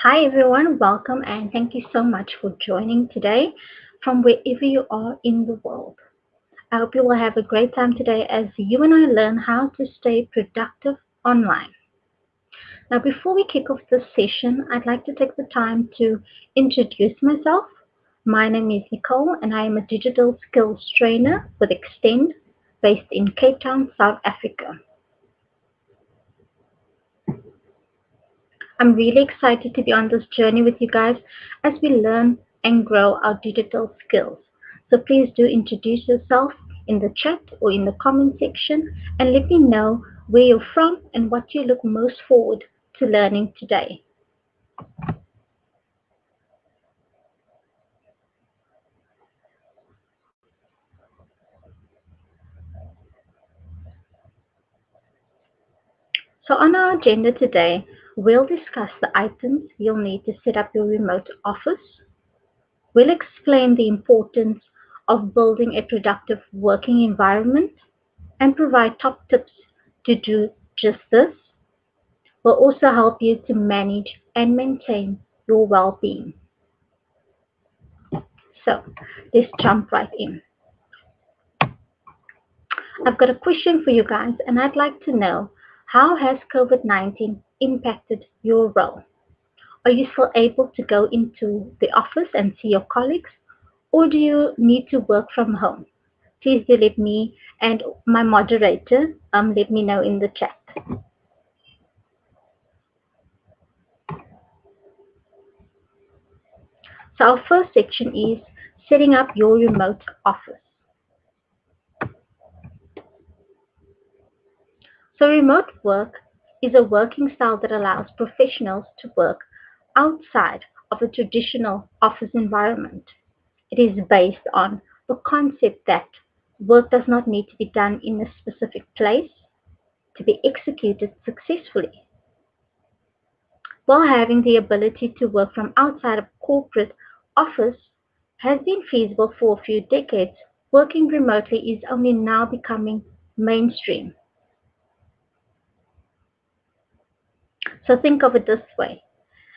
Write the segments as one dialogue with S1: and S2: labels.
S1: Hi everyone, welcome and thank you so much for joining today from wherever you are in the world. I hope you will have a great time today as you and I learn how to stay productive online. Now, before we kick off this session, I'd like to take the time to introduce myself. My name is Nicole and I am a digital skills trainer with Extend based in Cape Town, South Africa. I'm really excited to be on this journey with you guys as we learn and grow our digital skills. So please do introduce yourself in the chat or in the comment section and let me know where you're from and what you look most forward to learning today. So on our agenda today, we'll discuss the items you'll need to set up your remote office. We'll explain the importance of building a productive working environment and provide top tips to do just this. Will also help you to manage and maintain your well-being. So let's jump right in. I've got a question for you guys, and I'd like to know, how has COVID-19 impacted your role? Are you still able to go into the office and see your colleagues, or do you need to work from home? Please do let me and my moderator let me know in the chat. So our first section is setting up your remote office. So remote work is a working style that allows professionals to work outside of a traditional office environment. It is based on the concept that work does not need to be done in a specific place to be executed successfully. While having the ability to work from outside of corporate office has been feasible for a few decades, working remotely is only now becoming mainstream. So think of it this way.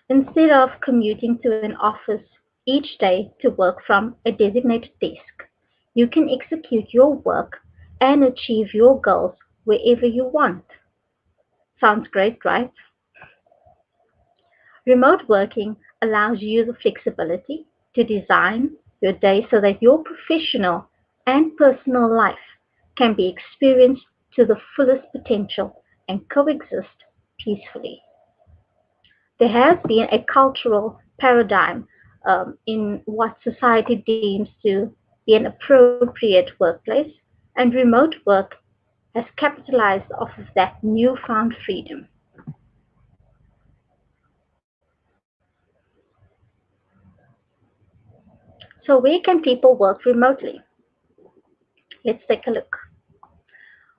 S1: Instead of commuting to an office each day to work from a designated desk, you can execute your work and achieve your goals wherever you want. Sounds great, right? Remote working allows you the flexibility to design your day so that your professional and personal life can be experienced to the fullest potential and coexist peacefully. There has been a cultural paradigm in what society deems to be an appropriate workplace, and remote work has capitalized off of that newfound freedom. So, where can people work remotely? Let's take a look.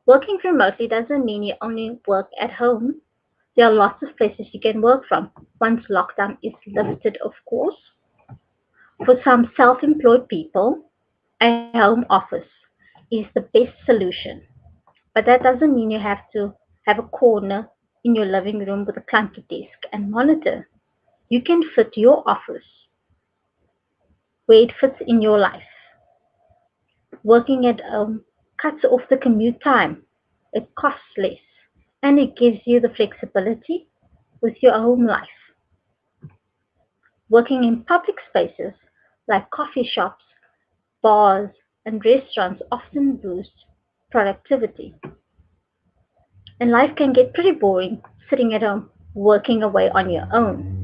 S1: Working remotely doesn't mean you only work at home. There are lots of places you can work from once lockdown is lifted, of course. For some self employed people, a home office is the best solution. But that doesn't mean you have to have a corner in your living room with a clunky desk and monitor. You can fit your office where it fits in your life. Working at home cuts off the commute time. It costs less and it gives you the flexibility with your home life. Working in public spaces like coffee shops, bars, and restaurants often boosts productivity. And life can get pretty boring sitting at home working away on your own.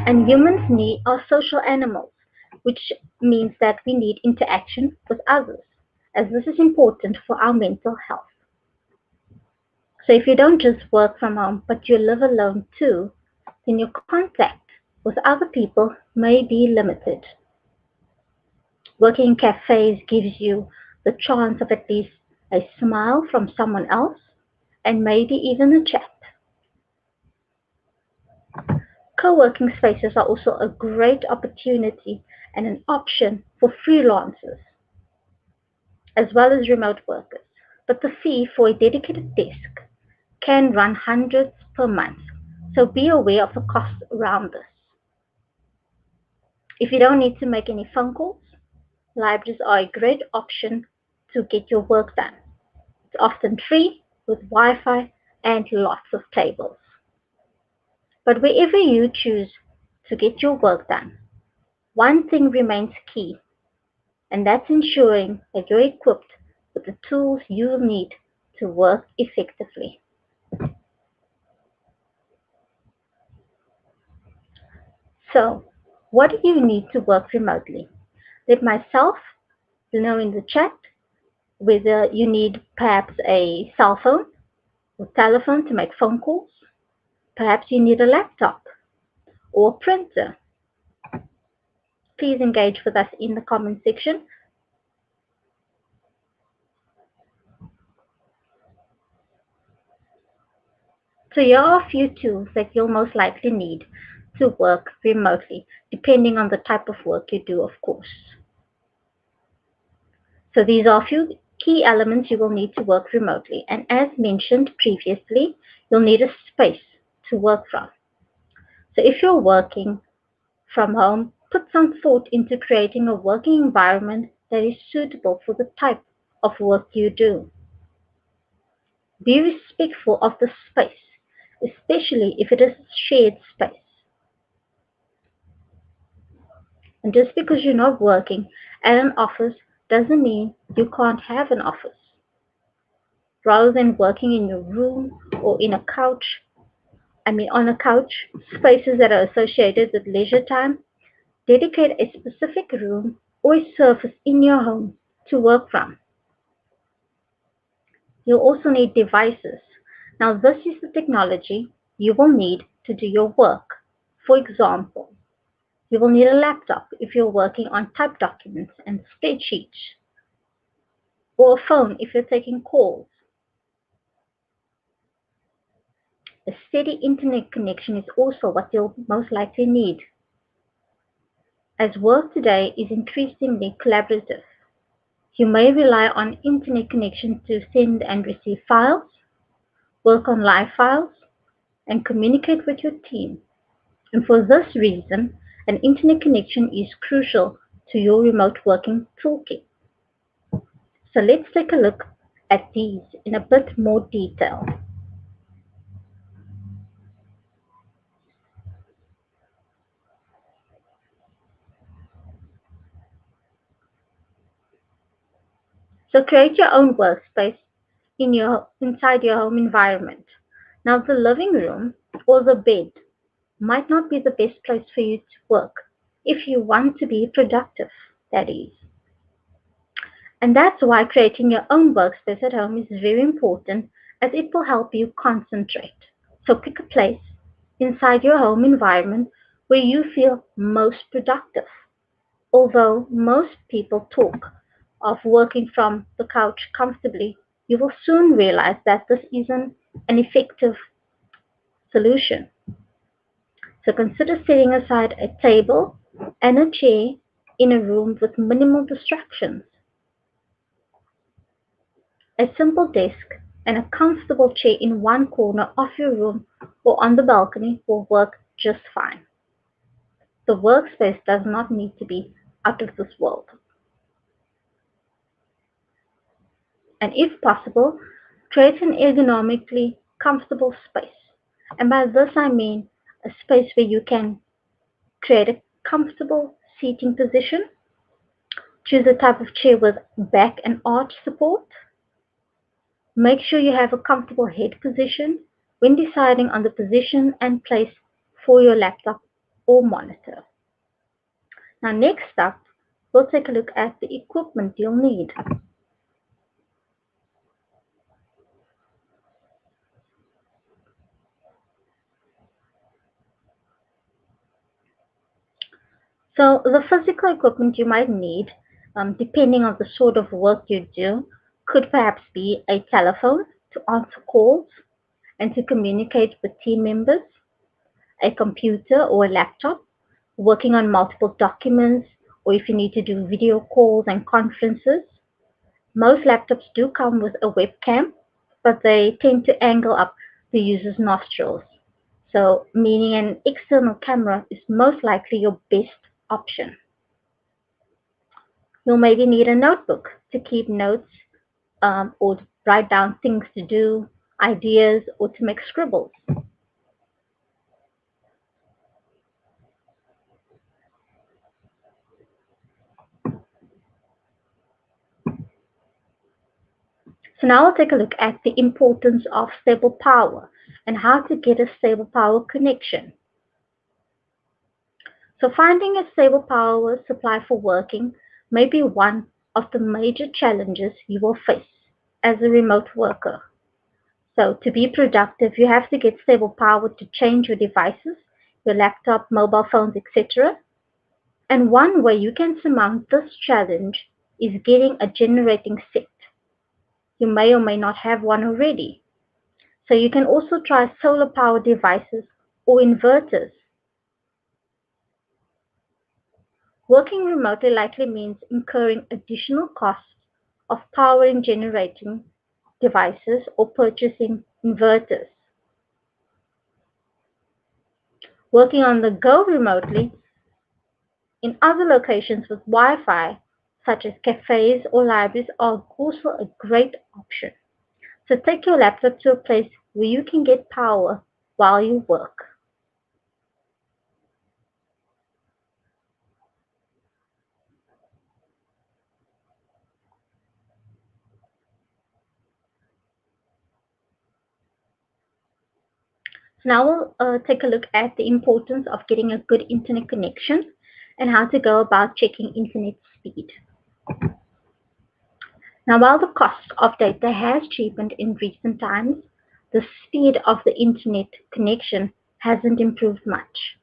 S1: And humans are social animals, which means that we need interaction with others, as this is important for our mental health. So if you don't just work from home, but you live alone too, then your contact with other people may be limited. Working in cafes gives you the chance of at least a smile from someone else and maybe even a chat. Co-working spaces are also a great opportunity and an option for freelancers as well as remote workers. But the fee for a dedicated desk can run hundreds per month. So be aware of the costs around this. If you don't need to make any phone calls, libraries are a great option to get your work done. It's often free with Wi-Fi and lots of tables. But wherever you choose to get your work done, one thing remains key, and that's ensuring that you're equipped with the tools you need to work effectively. So, what do you need to work remotely? Let myself know in the chat whether you need perhaps a cell phone or telephone to make phone calls. Perhaps you need a laptop or a printer. Please engage with us in the comment section. So here are a few tools that you'll most likely need to work remotely, depending on the type of work you do, of course. So these are a few key elements you will need to work remotely. And as mentioned previously, you'll need a space to work from. So if you're working from home, put some thought into creating a working environment that is suitable for the type of work you do. Be respectful of the space, especially if it is shared space. And just because you're not working at an office doesn't mean you can't have an office. Rather than working in your room or on a couch, spaces that are associated with leisure time, dedicate a specific room or a surface in your home to work from. You'll also need devices. Now, this is the technology you will need to do your work. For example, you will need a laptop if you're working on typed documents and spreadsheets, or a phone if you're taking calls. A steady internet connection is also what you'll most likely need, as work today is increasingly collaborative. You may rely on internet connection to send and receive files, work on live files, and communicate with your team. And for this reason, an internet connection is crucial to your remote working toolkit. So let's take a look at these in a bit more detail. So create your own workspace inside your home environment. Now the living room or the bed might not be the best place for you to work if you want to be productive, that is. And that's why creating your own workspace at home is very important, as it will help you concentrate. So pick a place inside your home environment where you feel most productive. Although most people talk of working from the couch comfortably, you will soon realize that this isn't an effective solution. So consider setting aside a table and a chair in a room with minimal distractions. A simple desk and a comfortable chair in one corner of your room or on the balcony will work just fine. The workspace does not need to be out of this world. And if possible, create an ergonomically comfortable space. And by this I mean a space where you can create a comfortable seating position. Choose a type of chair with back and arch support. Make sure you have a comfortable head position when deciding on the position and place for your laptop or monitor. Now next up, we'll take a look at the equipment you'll need. So the physical equipment you might need, depending on the sort of work you do, could perhaps be a telephone to answer calls and to communicate with team members, a computer or a laptop, working on multiple documents, or if you need to do video calls and conferences. Most laptops do come with a webcam, but they tend to angle up the user's nostrils. So, meaning an external camera is most likely your best option. You'll maybe need a notebook to keep notes or to write down things to do, ideas, or to make scribbles. So now we'll take a look at the importance of stable power and how to get a stable power connection. So finding a stable power supply for working may be one of the major challenges you will face as a remote worker. So to be productive, you have to get stable power to change your devices, your laptop, mobile phones, etc. And one way you can surmount this challenge is getting a generating set. You may or may not have one already. So you can also try solar power devices or inverters. Working remotely likely means incurring additional costs of powering generating devices or purchasing inverters. Working on the go remotely in other locations with Wi-Fi, such as cafes or libraries, are also a great option. So take your laptop to a place where you can get power while you work. So now we'll take a look at the importance of getting a good internet connection and how to go about checking internet speed. Now, while the cost of data has cheapened in recent times, the speed of the internet connection hasn't improved much.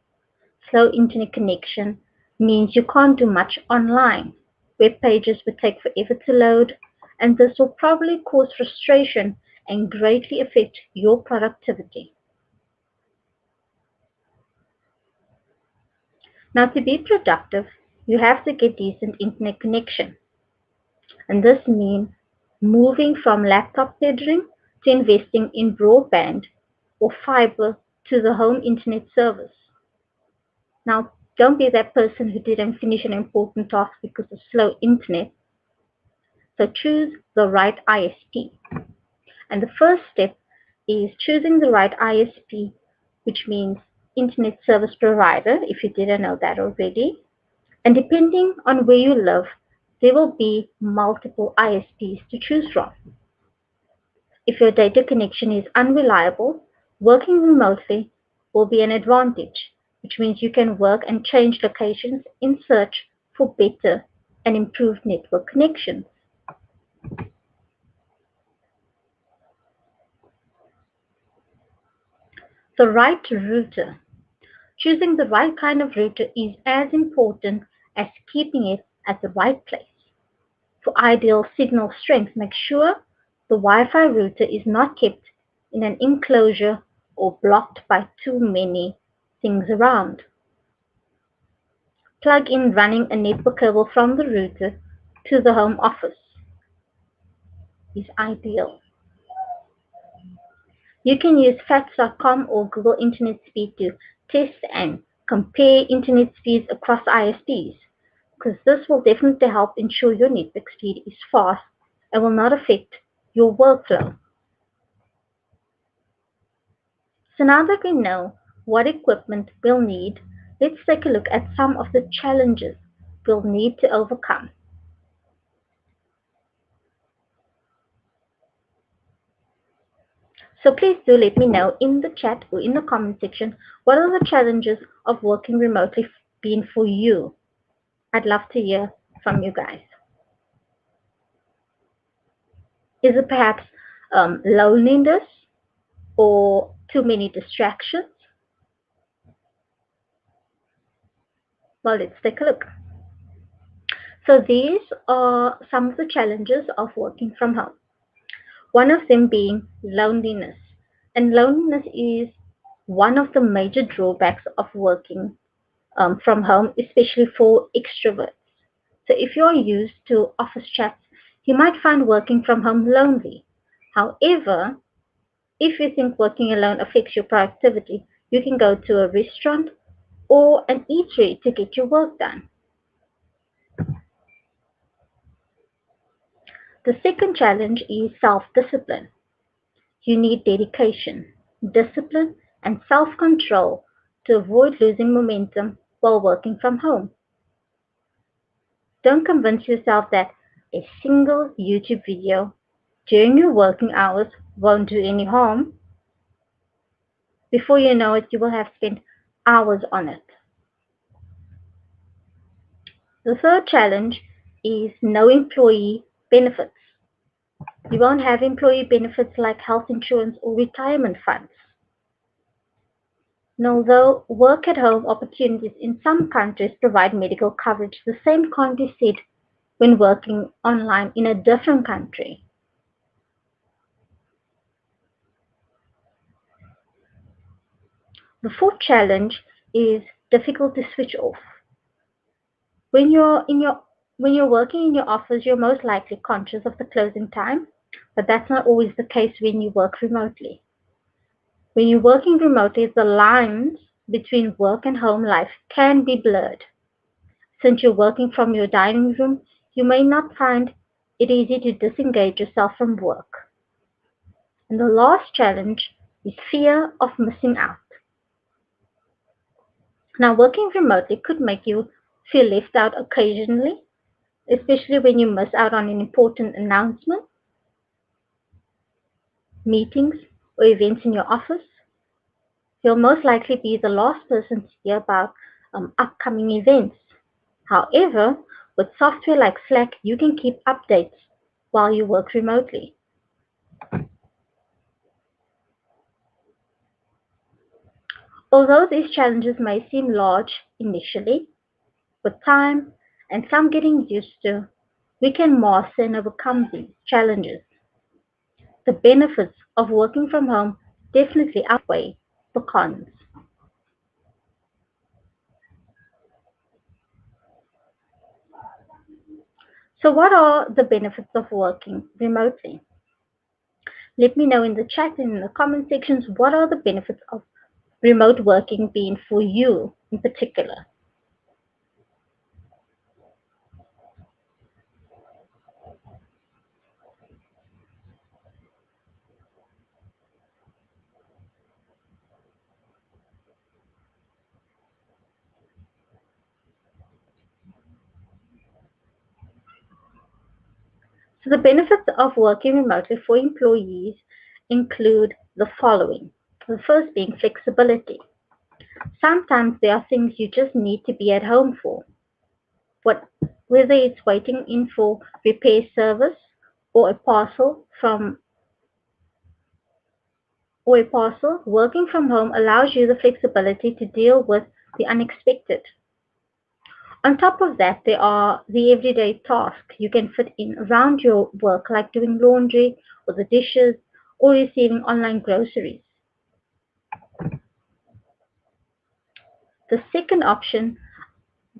S1: Slow internet connection means you can't do much online. Web pages will take forever to load, and this will probably cause frustration and greatly affect your productivity. Now, to be productive, you have to get decent internet connection, and this means moving from laptop peddling to investing in broadband or fiber to the home internet service. Now, don't be that person who didn't finish an important task because of slow internet. So choose the right ISP. And the first step is choosing the right ISP, which means internet service provider, if you didn't know that already. And depending on where you live, there will be multiple ISPs to choose from. If your data connection is unreliable, working remotely will be an advantage, which means you can work and change locations in search for better and improved network connections. The right router. Choosing the right kind of router is as important as keeping it at the right place. For ideal signal strength, make sure the Wi-Fi router is not kept in an enclosure or blocked by too many things around. Plug in running a network cable from the router to the home office is ideal. You can use fats.com or Google Internet Speed to test and compare internet speeds across ISPs, because this will definitely help ensure your network speed is fast and will not affect your workflow. So now that we know what equipment we'll need, let's take a look at some of the challenges we'll need to overcome. So please do let me know in the chat or in the comment section, what are the challenges of working remotely been for you? I'd love to hear from you guys. Is it perhaps loneliness or too many distractions? Well, let's take a look. So these are some of the challenges of working from home. One of them being loneliness. And loneliness is one of the major drawbacks of working from home, especially for extroverts. So if you're used to office chats, you might find working from home lonely. However, if you think working alone affects your productivity, You can go to a restaurant or an eatery to get your work done. The second challenge is self-discipline. You need dedication, discipline, and self-control to avoid losing momentum while working from home. Don't convince yourself that a single YouTube video during your working hours won't do any harm. Before you know it, you will have spent hours on it. The third challenge is no employee benefits. You won't have employee benefits like health insurance or retirement funds. And although work at home opportunities in some countries provide medical coverage, the same can't be said when working online in a different country. The fourth challenge is difficult to switch off. When you're in your when you're working in your office, you're most likely conscious of the closing time, but that's not always the case when you work remotely. When you're working remotely, the lines between work and home life can be blurred. Since you're working from your dining room, you may not find it easy to disengage yourself from work. And the last challenge is fear of missing out. Now, working remotely could make you feel left out occasionally, especially when you miss out on an important announcement, meetings, or events in your office. You'll most likely be the last person to hear about upcoming events. However, with software like Slack, you can keep updates while you work remotely. Although these challenges may seem large initially, with time and some getting used to, we can master and overcome these challenges. The benefits of working from home definitely outweigh the cons. So, what are the benefits of working remotely? Let me know in the chat and in the comment sections what are the benefits of remote working being for you in particular. So, the benefits of working remotely for employees include the following. The first being flexibility. Sometimes there are things you just need to be at home for. What, whether it's waiting in for repair service or a parcel, working from home allows you the flexibility to deal with the unexpected. On top of that, there are the everyday tasks you can fit in around your work, like doing laundry or the dishes or receiving online groceries. The second option,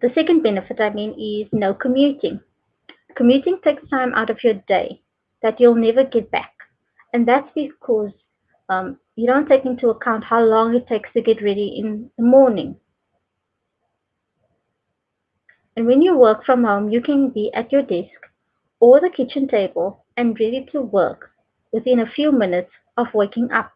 S1: the second benefit, is no commuting. Commuting takes time out of your day that you'll never get back. And that's because you don't take into account how long it takes to get ready in the morning. And when you work from home, you can be at your desk or the kitchen table and ready to work within a few minutes of waking up.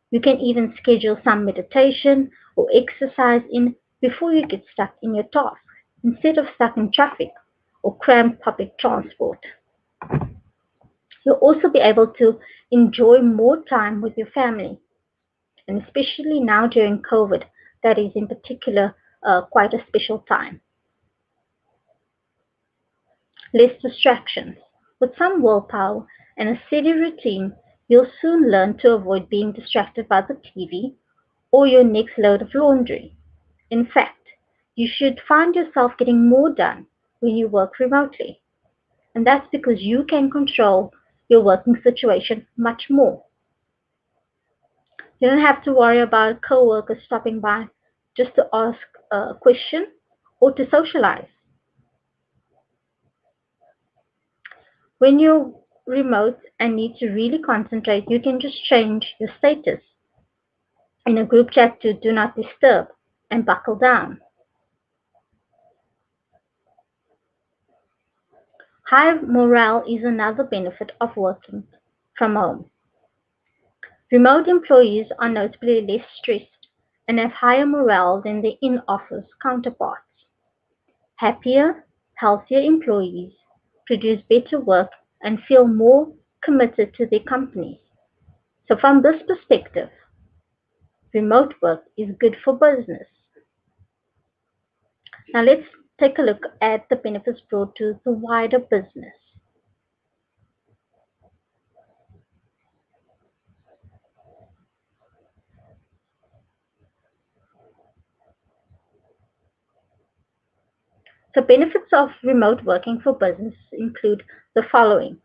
S1: You can even schedule some meditation or exercise in before you get stuck in your task instead of stuck in traffic or cramped public transport. You'll also be able to enjoy more time with your family, and especially now during COVID, that is in particular quite a special time. Less distractions. With some willpower and a steady routine, you'll soon learn to avoid being distracted by the TV or your next load of laundry. In fact, you should find yourself getting more done when you work remotely. And that's because you can control your working situation much more. You don't have to worry about coworkers stopping by just to ask a question or to socialize. When you're remote and need to really concentrate, you can just change your status In a group chat to do not disturb and buckle down. High morale is another benefit of working from home. Remote employees are notably less stressed and have higher morale than their in-office counterparts. Happier, healthier employees produce better work and feel more committed to their companies. So from this perspective, remote work is good for business. Now let's take a look at the benefits brought to the wider business. So benefits of remote working for business include the following: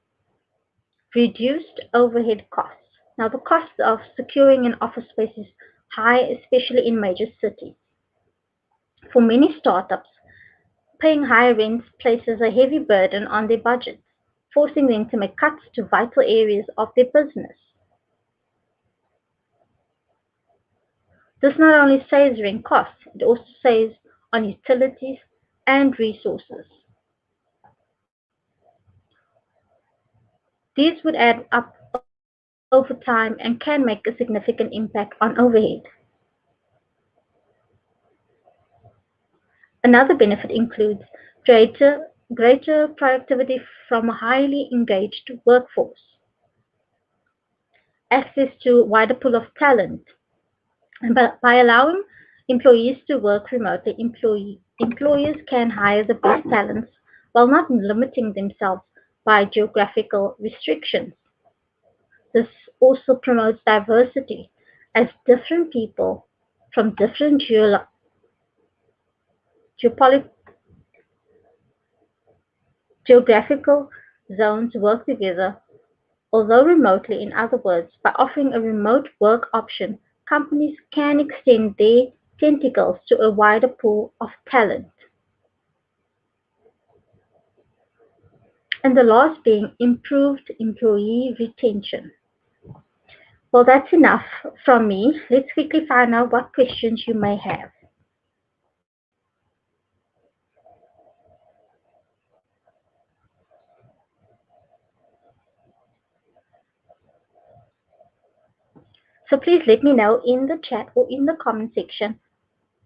S1: reduced overhead costs. Now the cost of securing an office space is high, especially in major cities. For many startups, paying high rents places a heavy burden on their budgets, forcing them to make cuts to vital areas of their business. This not only saves rent costs, it also saves on utilities and resources. These would add up over time and can make a significant impact on overhead. Another benefit includes greater productivity from a highly engaged workforce, access to a wider pool of talent, and by allowing employees to work remotely, employers can hire the best talents while not limiting themselves by geographical restrictions. This also promotes diversity, as different people from different geopolit- geographical zones work together, although remotely. In other words, by offering a remote work option, companies can extend their tentacles to a wider pool of talent. And the last being improved employee retention. Well, that's enough from me. Let's quickly find out what questions you may have. So please let me know in the chat or in the comment section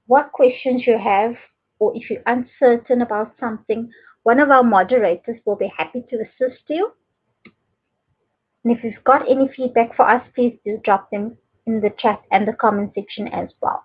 S1: what questions you have, or if you're uncertain about something. One of our moderators will be happy to assist you. And if you've got any feedback for us, please do drop them in the chat and the comment section as well.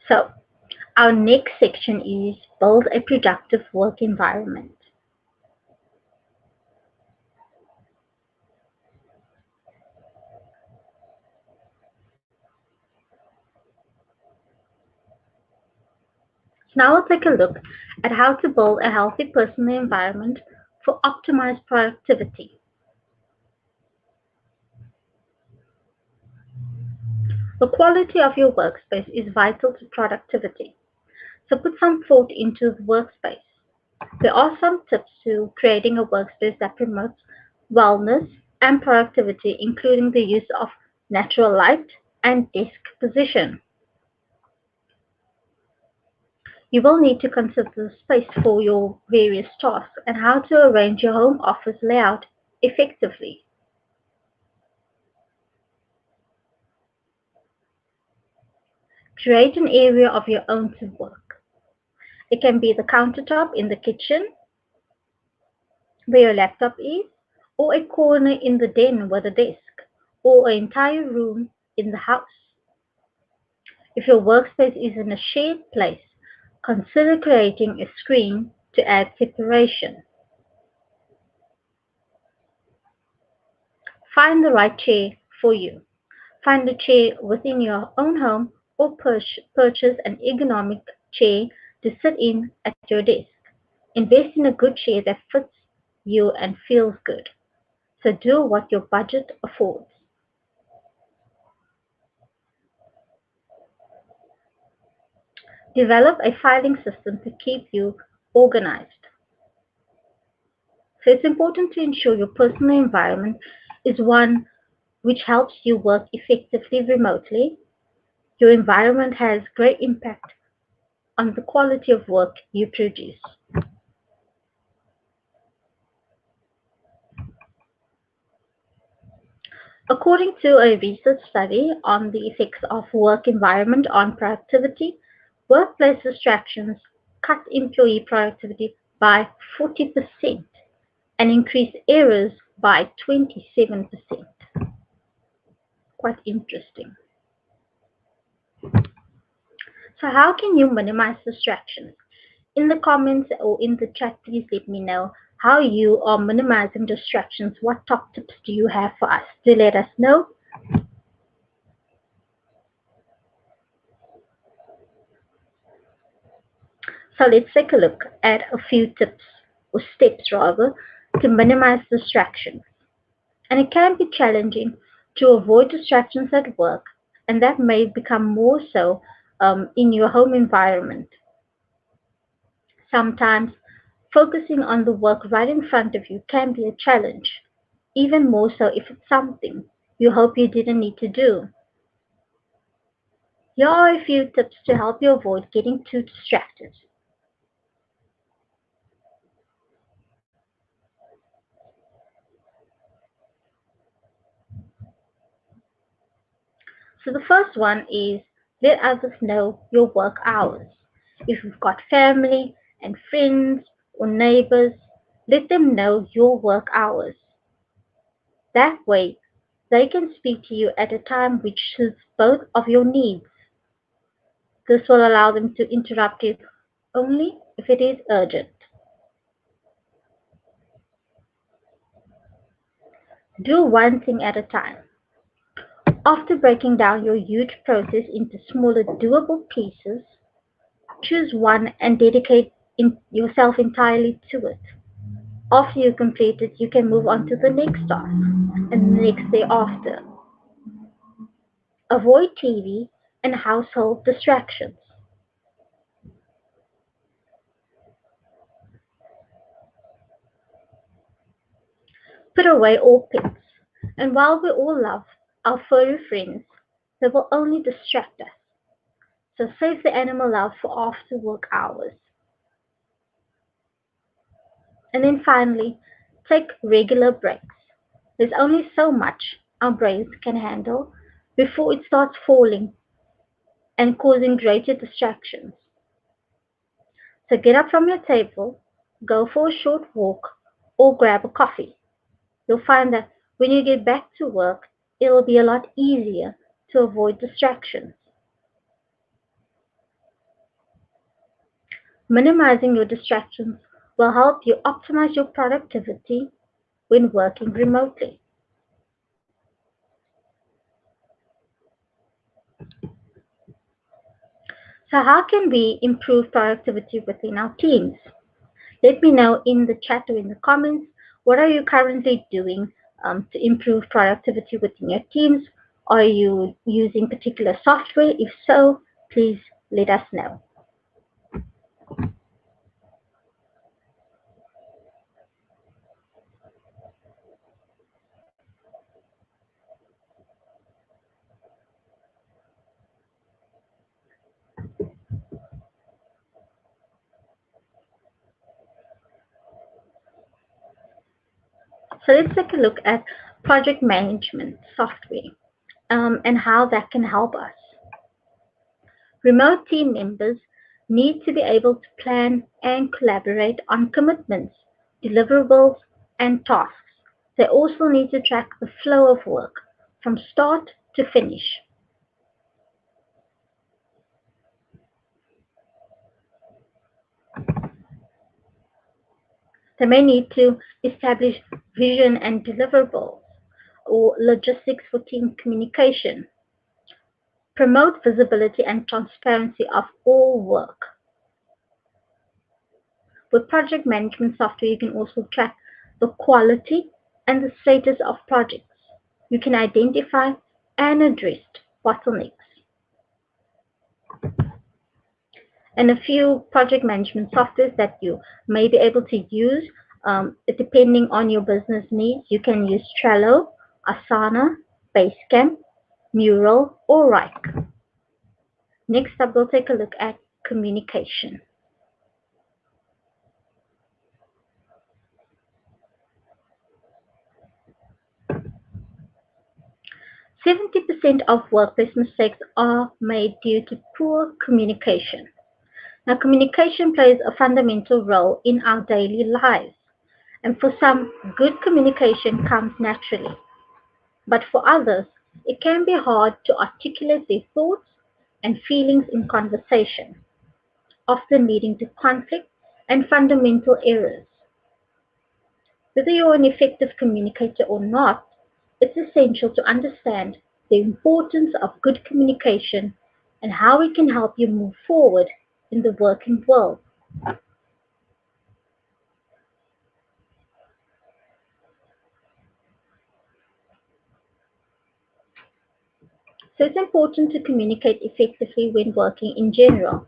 S1: So our next section is build a productive work environment. Now we'll take a look at how to build a healthy personal environment for optimized productivity. The quality of your workspace is vital to productivity, so put some thought into the workspace. There are some tips to creating a workspace that promotes wellness and productivity, including the use of natural light and desk position. You will need to consider the space for your various tasks and how to arrange your home office layout effectively. Create an area of your own to work. It can be the countertop in the kitchen where your laptop is, or a corner in the den with a desk, or an entire room in the house. If your workspace is in a shared place, consider creating a screen to add separation. Find the right chair for you. Find a chair within your own home or purchase an ergonomic chair to sit in at your desk. Invest in a good chair that fits you and feels good. So do what your budget affords. Develop a filing system to keep you organized. So it's important to ensure your personal environment is one which helps you work effectively remotely. Your environment has great impact on the quality of work you produce. According to a research study on the effects of work environment on productivity, workplace distractions cut employee productivity by 40% and increase errors by 27%. Quite interesting. So how can you minimize distractions? In the comments or in the chat, please let me know how you are minimizing distractions. What top tips do you have for us? Do let us know. So let's take a look at a few tips or steps rather to minimize distractions. And it can be challenging to avoid distractions at work, and that may become more so in your home environment. Sometimes focusing on the work right in front of you can be a challenge, even more so if it's something you hope you didn't need to do. Here are a few tips to help you avoid getting too distracted. So the first one is let others know your work hours. If you've got family and friends or neighbors, let them know your work hours. That way, they can speak to you at a time which suits both of your needs. This will allow them to interrupt you only if it is urgent. Do one thing at a time. After breaking down your huge process into smaller, doable pieces, choose one and dedicate yourself entirely to it. After you complete it, you can move on to the next task and the next day after. Avoid TV and household distractions. Put away all pets. And while we all love our furry friends, they will only distract us. So save the animal love for after work hours. And then finally, take regular breaks. There's only so much our brains can handle before it starts falling and causing greater distractions. So get up from your table, go for a short walk, or grab a coffee. You'll find that when you get back to work, it'll be a lot easier to avoid distractions. Minimizing your distractions will help you optimize your productivity when working remotely. So, how can we improve productivity within our teams? Let me know in the chat or in the comments what are you currently doing to improve productivity within your teams? Are you using particular software? If so, please let us know. So let's take a look at project management software and how that can help us. Remote team members need to be able to plan and collaborate on commitments, deliverables, and tasks. They also need to track the flow of work from start to finish. They may need to establish vision and deliverables or logistics for team communication, promote visibility and transparency of all work. With project management software, you can also track the quality and the status of projects. You can identify and address bottlenecks. And a few project management softwares that you may be able to use depending on your business needs. You can use Trello, Asana, Basecamp, Mural, or Rike. Next up, we'll take a look at communication. 70% of workplace mistakes are made due to poor communication. Now, communication plays a fundamental role in our daily lives, and for some, good communication comes naturally. But for others, it can be hard to articulate their thoughts and feelings in conversation, often leading to conflict and fundamental errors. Whether you're an effective communicator or not, it's essential to understand the importance of good communication and how it can help you move forward in the working world. So it's important to communicate effectively when working in general,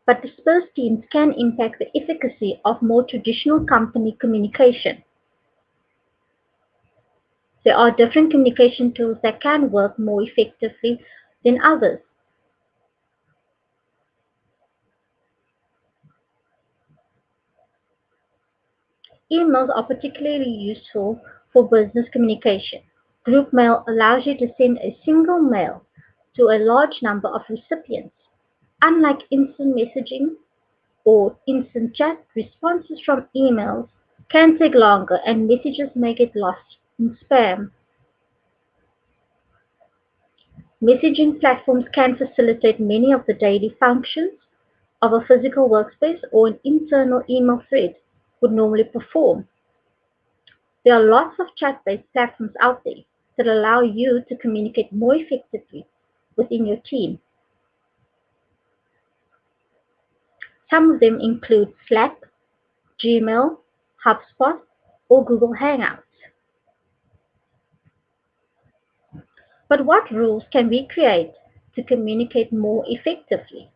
S1: but dispersed teams can impact the efficacy of more traditional company communication. There are different communication tools that can work more effectively than others. Emails are particularly useful for business communication. Group mail allows you to send a single mail to a large number of recipients. Unlike instant messaging or instant chat, responses from emails can take longer and messages may get lost in spam. Messaging platforms can facilitate many of the daily functions of a physical workspace or an internal email thread would normally perform. There are lots of chat-based platforms out there that allow you to communicate more effectively within your team. Some of them include Slack, Gmail, HubSpot, or Google Hangouts. But what rules can we create to communicate more effectively?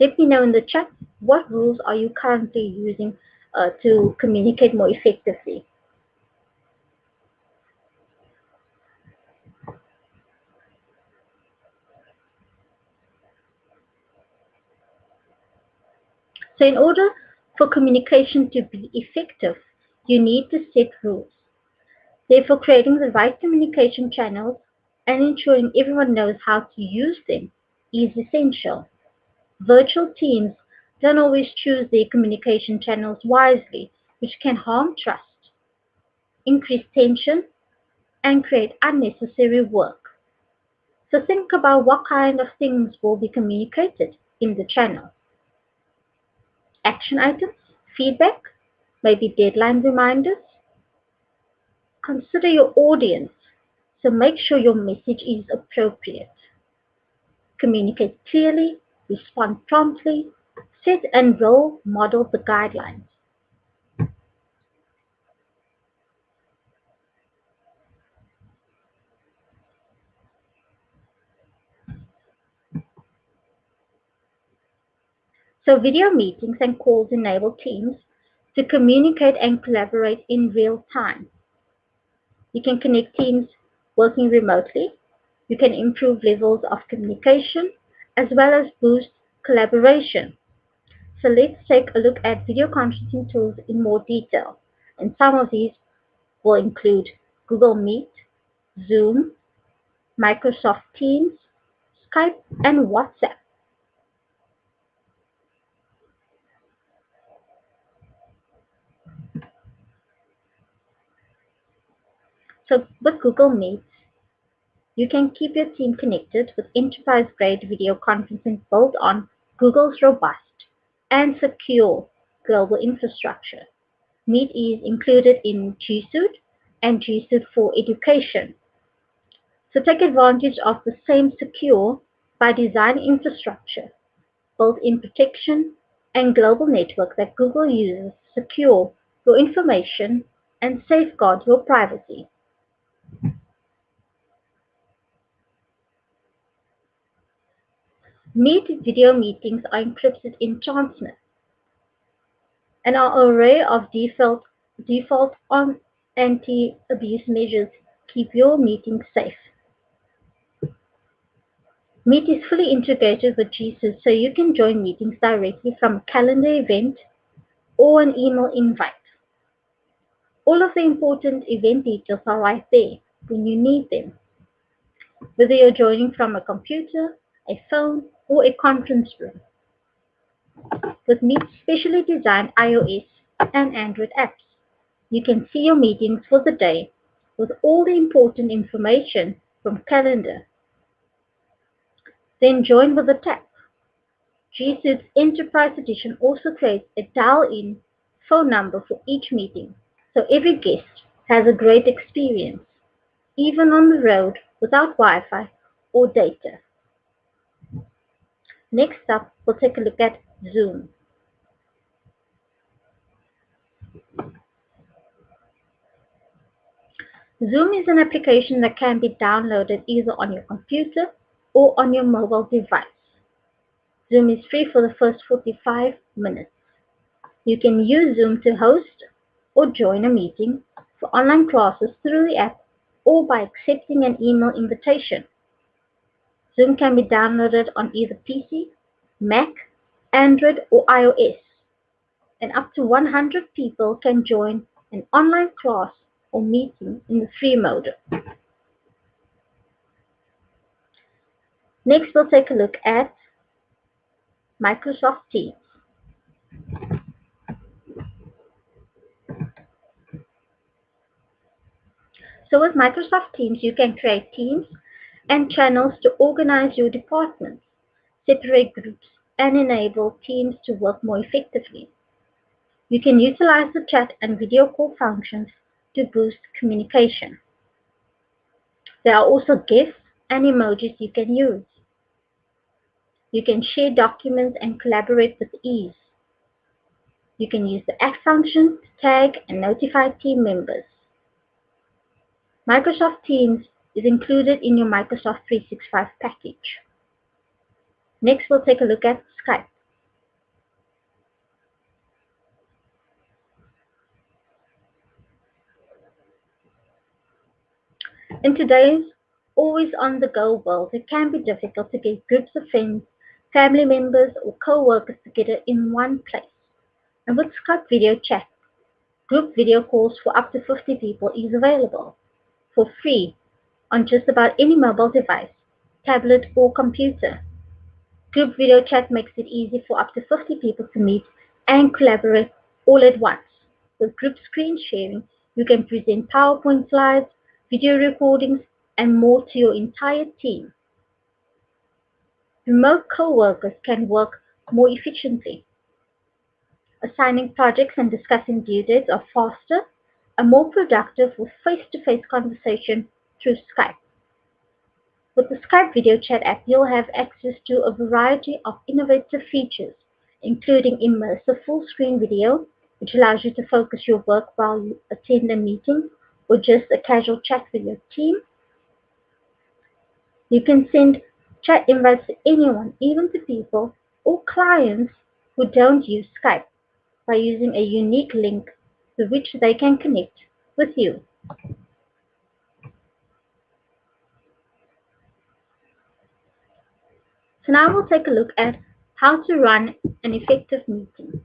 S1: Let me know in the chat what rules are you currently using to communicate more effectively. So in order for communication to be effective, you need to set rules. Therefore, creating the right communication channels and ensuring everyone knows how to use them is essential. Virtual teams don't always choose their communication channels wisely, which can harm trust, increase tension, and create unnecessary work. So think about what kind of things will be communicated in the channel. Action items, feedback, maybe deadline reminders. Consider your audience, so make sure your message is appropriate. Communicate clearly, respond promptly, set and role model the guidelines. So video meetings and calls enable teams to communicate and collaborate in real time. You can connect teams working remotely. You can improve levels of communication as well as boost collaboration. So let's take a look at video conferencing tools in more detail. And some of these will include Google Meet, Zoom, Microsoft Teams, Skype, and WhatsApp. So with Google Meet, you can keep your team connected with enterprise-grade video conferencing built on Google's robust and secure global infrastructure. Meet is included in G Suite and G Suite for Education. So take advantage of the same secure by design infrastructure, built-in protection, and global network that Google uses to secure your information and safeguard your privacy. Meet video meetings are encrypted in Transnet and our array of default on anti-abuse measures keep your meetings safe. Meet is fully integrated with G Suite so you can join meetings directly from a calendar event or an email invite. All of the important event details are right there when you need them, whether you're joining from a computer, a phone, or a conference room. With Meet's specially designed iOS and Android apps, you can see your meetings for the day with all the important information from calendar. Then join with a tap. G Suite's Enterprise Edition also creates a dial-in phone number for each meeting, so every guest has a great experience, even on the road without Wi-Fi or data. Next up, we'll take a look at Zoom. Zoom is an application that can be downloaded either on your computer or on your mobile device. Zoom is free for the first 45 minutes. You can use Zoom to host or join a meeting for online classes through the app or by accepting an email invitation. Zoom can be downloaded on either PC, Mac, Android, or iOS, and up to 100 people can join an online class or meeting in the free mode. Next, we'll take a look at Microsoft Teams. So with Microsoft Teams, you can create teams and channels to organize your departments, separate groups, and enable teams to work more effectively. You can utilize the chat and video call functions to boost communication. There are also GIFs and emojis you can use. You can share documents and collaborate with ease. You can use the add function to tag and notify team members. Microsoft Teams is included in your Microsoft 365 package. Next, we'll take a look at Skype. In today's always on the go world, it can be difficult to get groups of friends, family members, or co-workers together in one place. And with Skype video chat, group video calls for up to 50 people is available for free on just about any mobile device, tablet, or computer. Group video chat makes it easy for up to 50 people to meet and collaborate all at once. With group screen sharing, you can present PowerPoint slides, video recordings, and more to your entire team. Remote co-workers can work more efficiently. Assigning projects and discussing due dates are faster and more productive with face-to-face conversation through Skype. With the Skype video chat app, you'll have access to a variety of innovative features, including immersive full-screen video, which allows you to focus your work while you attend a meeting or just a casual chat with your team. You can send chat invites to anyone, even to people or clients who don't use Skype, by using a unique link to which they can connect with you. So now we'll take a look at how to run an effective meeting.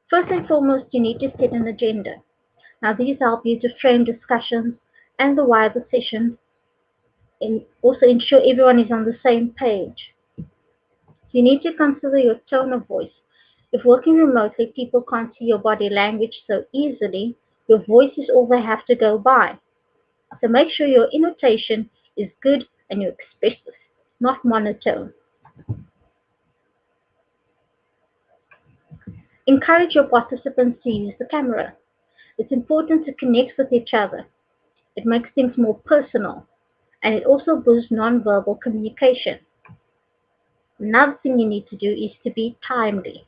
S1: First and foremost, you need to set an agenda. Now these help you to frame discussions and the wider session and also ensure everyone is on the same page. You need to consider your tone of voice. If working remotely, people can't see your body language so easily, your voice is all they have to go by. So make sure your intonation is good and you're expressive, not monotone. Encourage your participants to use the camera. It's important to connect with each other. It makes things more personal, and it also boosts nonverbal communication. Another thing you need to do is to be timely.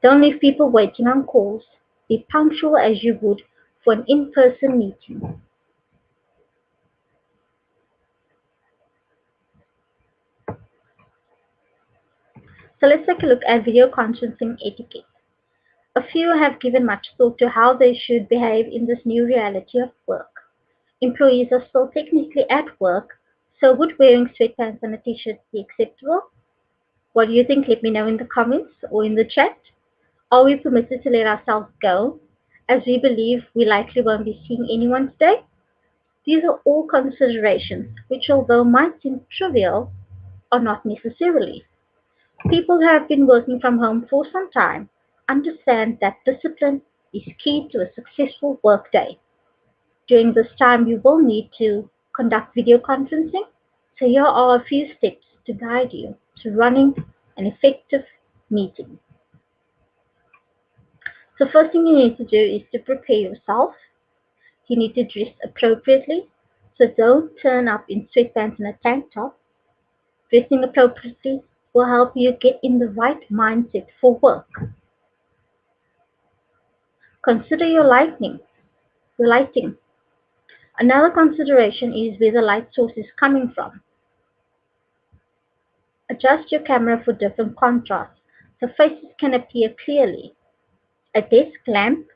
S1: Don't leave people waiting on calls. Be punctual as you would for an in-person meeting. So let's take a look at video conferencing etiquette. A few have given much thought to how they should behave in this new reality of work. Employees are still technically at work, so would wearing sweatpants and a t-shirt be acceptable? What do you think? Let me know in the comments or in the chat. Are we permitted to let ourselves go, as we believe we likely won't be seeing anyone today? These are all considerations which, although might seem trivial, are not necessarily. People who have been working from home for some time understand that discipline is key to a successful workday. During this time, you will need to conduct video conferencing, so here are a few steps to guide you to running an effective meeting. So first thing you need to do is to prepare yourself. You need to dress appropriately, so don't turn up in sweatpants and a tank top. Dressing appropriately will help you get in the right mindset for work. Consider your lighting. Another consideration is where the light source is coming from. Adjust your camera for different contrasts so faces can appear clearly. A desk lamp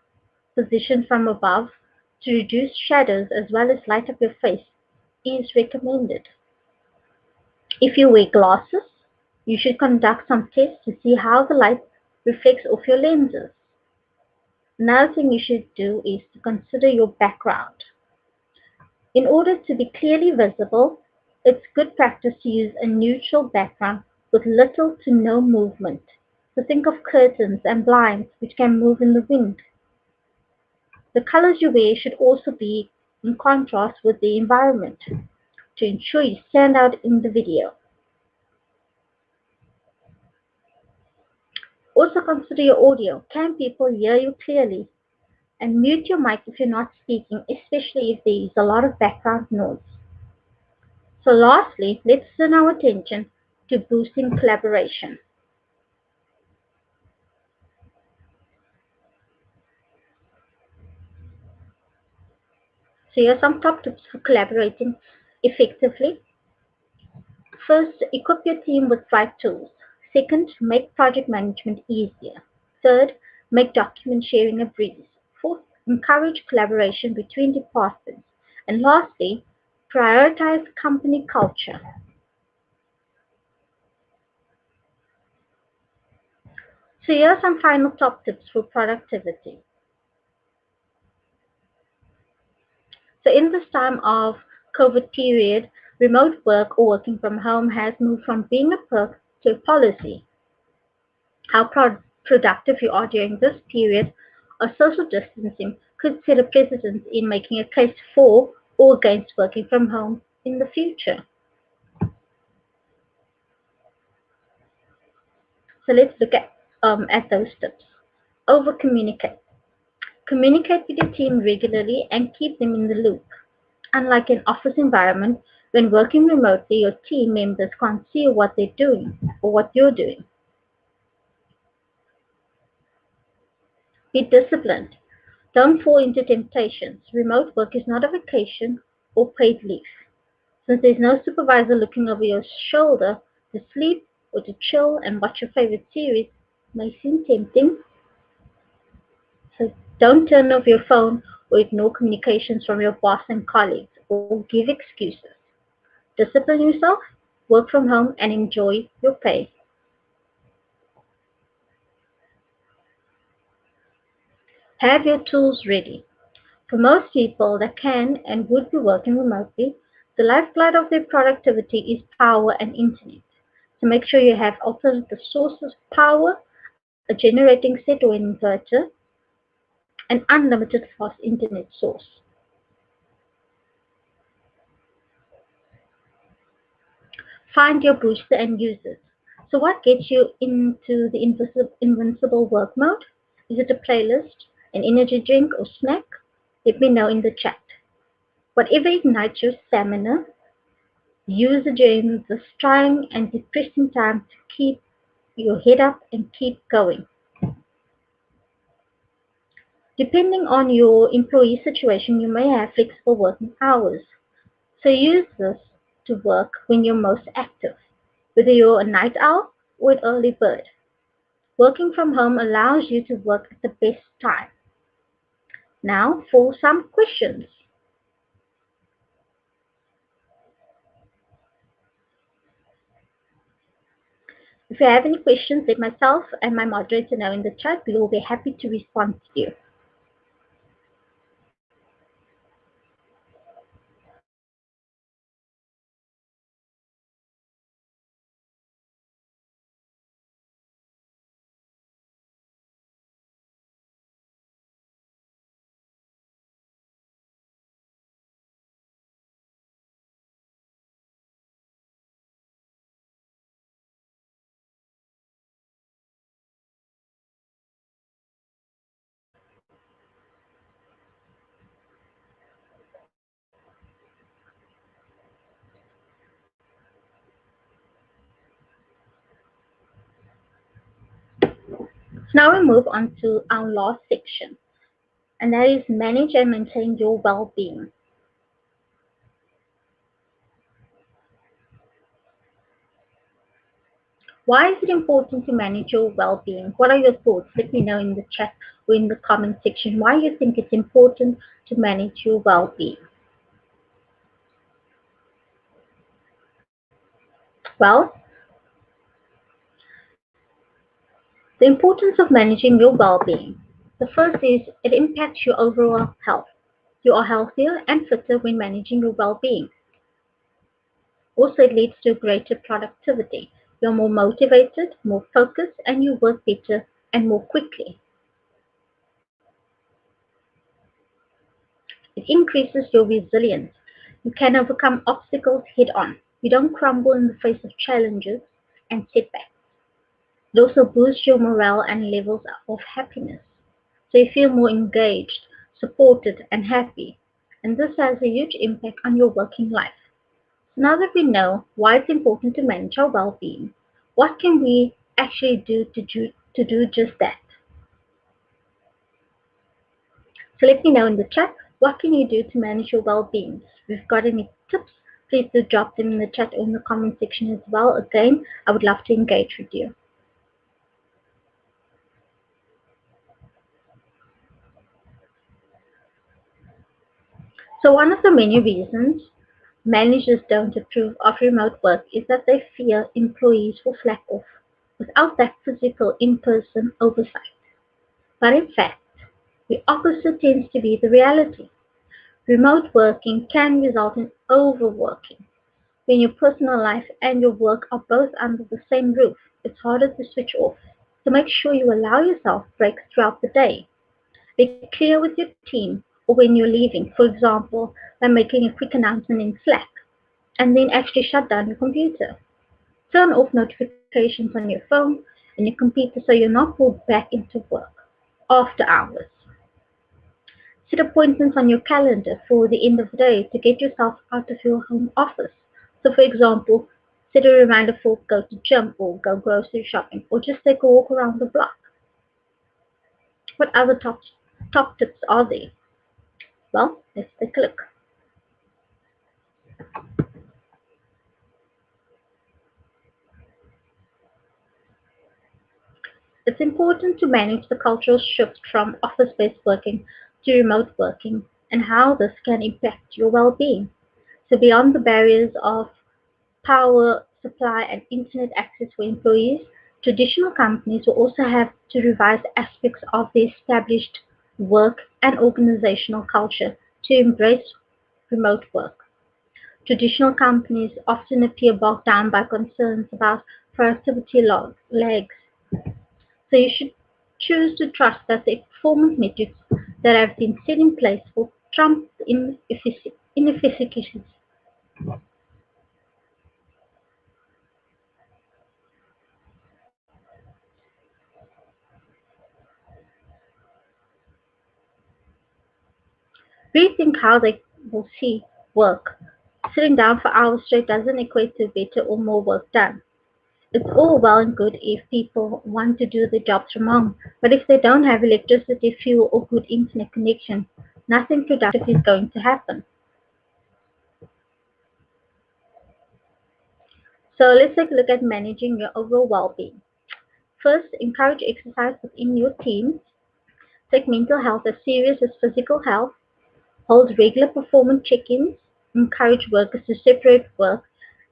S1: positioned from above to reduce shadows as well as light up your face is recommended. If you wear glasses, you should conduct some tests to see how the light reflects off your lenses. Another thing you should do is to consider your background. In order to be clearly visible, it's good practice to use a neutral background with little to no movement. So think of curtains and blinds which can move in the wind. The colors you wear should also be in contrast with the environment to ensure you stand out in the video. Also consider your audio. Can people hear you clearly? And mute your mic if you're not speaking, especially if there is a lot of background noise. So lastly, let's turn our attention to boosting collaboration. So here are some top tips for collaborating effectively. First, equip your team with right tools. Second, make project management easier. Third, make document sharing a breeze. Fourth, encourage collaboration between departments. And lastly, prioritize company culture. So here are some final top tips for productivity. So in this time of COVID period, remote work or working from home has moved from being a perk to a policy. How productive you are during this period of social distancing could set a precedent in making a case for or against working from home in the future. So let's look at those tips. Over communicate. Communicate with your team regularly and keep them in the loop. Unlike an office environment, when working remotely, your team members can't see what they're doing or what you're doing. Be disciplined. Don't fall into temptations. Remote work is not a vacation or paid leave. Since there's no supervisor looking over your shoulder, to sleep or to chill and watch your favorite series may seem tempting. So don't turn off your phone or ignore communications from your boss and colleagues or give excuses. Discipline yourself, work from home, and enjoy your pay. Have your tools ready. For most people that can and would be working remotely, the lifeblood of their productivity is power and internet. So make sure you have alternative sources of power, a generating set or inverter, an unlimited fast internet source. Find your booster and use it. So what gets you into the invincible work mode? Is it a playlist, an energy drink, or snack? Let me know in the chat. Whatever ignites your stamina, use it during this trying and depressing time to keep your head up and keep going. Depending on your employee situation, you may have flexible working hours. So use this to work when you're most active, whether you're a night owl or an early bird. Working from home allows you to work at the best time. Now for some questions. If you have any questions, let myself and my moderator know in the chat. We will be happy to respond to you. So now we move on to our last section, and that is manage and maintain your well-being. Why is it important to manage your well-being? What are your thoughts? Let me know in the chat or in the comment section why you think it's important to manage your well-being. Well, the importance of managing your well-being. The first is it impacts your overall health. You are healthier and fitter when managing your well-being. Also, it leads to greater productivity. You're more motivated, more focused, and you work better and more quickly. It increases your resilience. You can overcome obstacles head on. You don't crumble in the face of challenges and setbacks. It also boosts your morale and levels of happiness. So you feel more engaged, supported, and happy. And this has a huge impact on your working life. So now that we know why it's important to manage our well-being, what can we actually do just that? So let me know in the chat, what can you do to manage your well-being? If you've got any tips, please do drop them in the chat or in the comment section as well. Again, I would love to engage with you. So one of the many reasons managers don't approve of remote work is that they fear employees will slack off without that physical in-person oversight. But in fact, the opposite tends to be the reality. Remote working can result in overworking. When your personal life and your work are both under the same roof, it's harder to switch off. So make sure you allow yourself breaks throughout the day. Be clear with your team or when you're leaving, for example, by making a quick announcement in Slack, and then actually shut down your computer. Turn off notifications on your phone and your computer so you're not pulled back into work after hours. Set appointments on your calendar for the end of the day to get yourself out of your home office. So, for example, set a reminder for go to gym or go grocery shopping or just take a walk around the block. What other top tips are there? Well, let's take a look. It's important to manage the cultural shift from office-based working to remote working and how this can impact your well-being. So beyond the barriers of power supply and internet access for employees, traditional companies will also have to revise aspects of their established work and organizational culture to embrace remote work. Traditional companies often appear bogged down by concerns about productivity lags, so you should choose to trust that the performance metrics that have been set in place will trump inefficiencies. Rethink how they will see work. Sitting down for hours straight doesn't equate to better or more work done. It's all well and good if people want to do the jobs from home, but if they don't have electricity, fuel, or good internet connection, nothing productive is going to happen. So let's take a look at managing your overall well-being. First, encourage exercise within your teams. Take mental health as serious as physical health. Hold regular performance check-ins. Encourage workers to separate work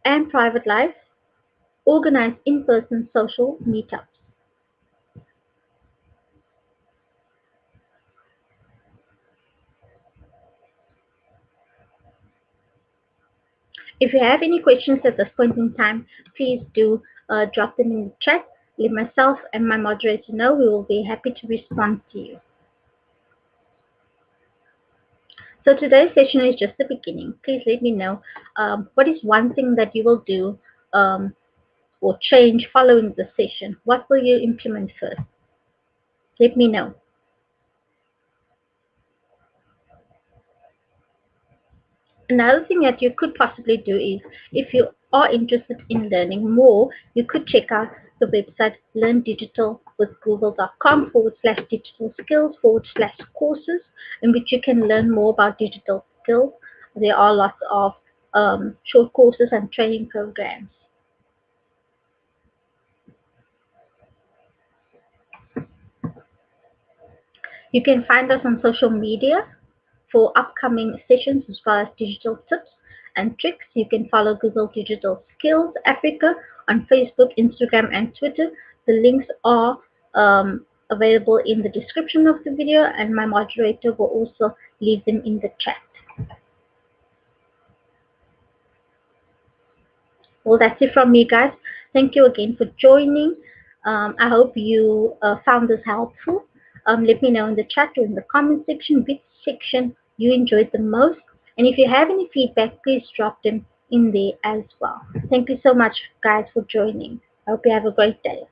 S1: and private life. Organize in-person social meetups. If you have any questions at this point in time, please do drop them in the chat. Let myself and my moderator know. We will be happy to respond to you. So today's session is just the beginning. Please let me know what is one thing that you will do um, or change following the session. What will you implement first? Let me know. Another thing that you could possibly do is, if you are interested in learning more, you could check out the website learndigitalwithgoogle.com/digital skills/courses, in which you can learn more about digital skills. There are lots of short courses and training programs. You can find us on social media for upcoming sessions as well as digital tips and tricks. You can follow Google Digital Skills Africa on Facebook, Instagram, and Twitter. The links are available in the description of the video, and my moderator will also leave them in the chat. Well, that's it from me, guys. Thank you again for joining. I hope you found this helpful. Let me know in the chat or in the comment section which section you enjoyed the most. And if you have any feedback, please drop them in there as well. Thank you so much, guys, for joining. I hope you have a great day.